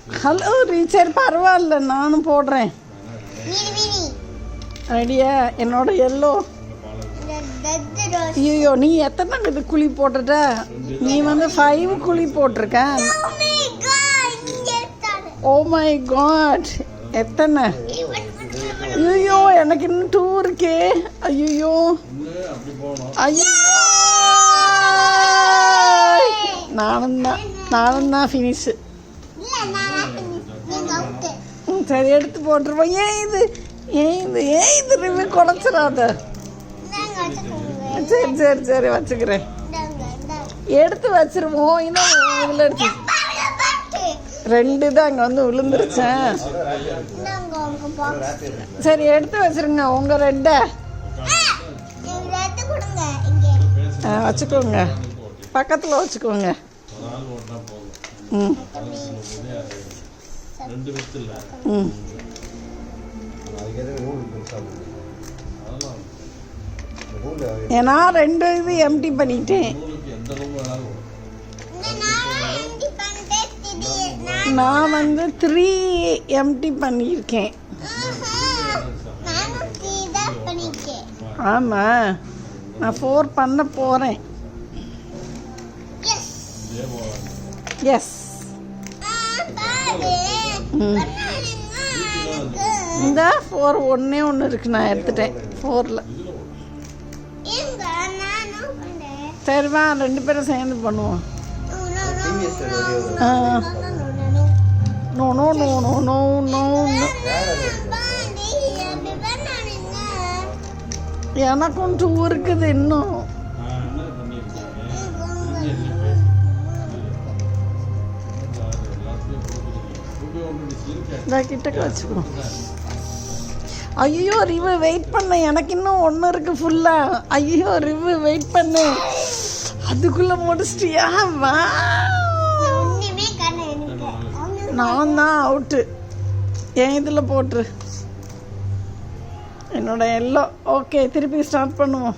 Hello ரீச்சர் பரவாயில்ல, நானும் போடுறேன். ரெடியா? என்னோட எல்லோ. ஐயோ, நீ எத்தனை இது குழி போட்டுட்ட? நீ 5 குழி போட்டிருக்க. ஓ மை காட், எத்தனை? ஐயோ, எனக்கு இன்னும் 2 இருக்கே. ஐயோ ஐயோ, நானும் தான் ஃபினிஷு. சரி, எடுத்து போட்டுருவோம். ஏன் இது ரிவ்யூ குறைச்சிடாத. சரி வச்சுக்கிறேன். எடுத்து வச்சிருவோம். இன்னும் இதில் எடுத்து 2 தான் அங்கே விழுந்துருச்சேன். சரி, எடுத்து வச்சிருங்க உங்கள் 2 வச்சுக்கோங்க, பக்கத்தில் வச்சுக்கோங்க. ஏன்னா 2 இது எம்டி பண்ணிட்டேன். நான் 3 எம்டி பண்ணியிருக்கேன். ஆமாம், நான் 4 பண்ண போகிறேன். எஸ், இந்த 4 ஒன்று இருக்கு, நான் எடுத்துட்டேன் 4ல். சரிவா, 2 பேரும் சேர்ந்து பண்ணுவோம். நோ. எனக்கும் 2 இருக்குது இன்னும். கிட்டக்க வச்சுக்கோ. ஐயோ ரிவ்யூ வெயிட் பண்ண, எனக்கு இன்னும் 1 இருக்கு ஃபுல்லா. ஐயோ ரிவ்யூ வெயிட் பண்ணு, அதுக்குள்ள முடிச்சிட்டியா? நான் தான் அவுட்டு. என் இதில் போட்டுரு என்னோட எல்லோ. ஓகே, திருப்பி ஸ்டார்ட் பண்ணுவோம்.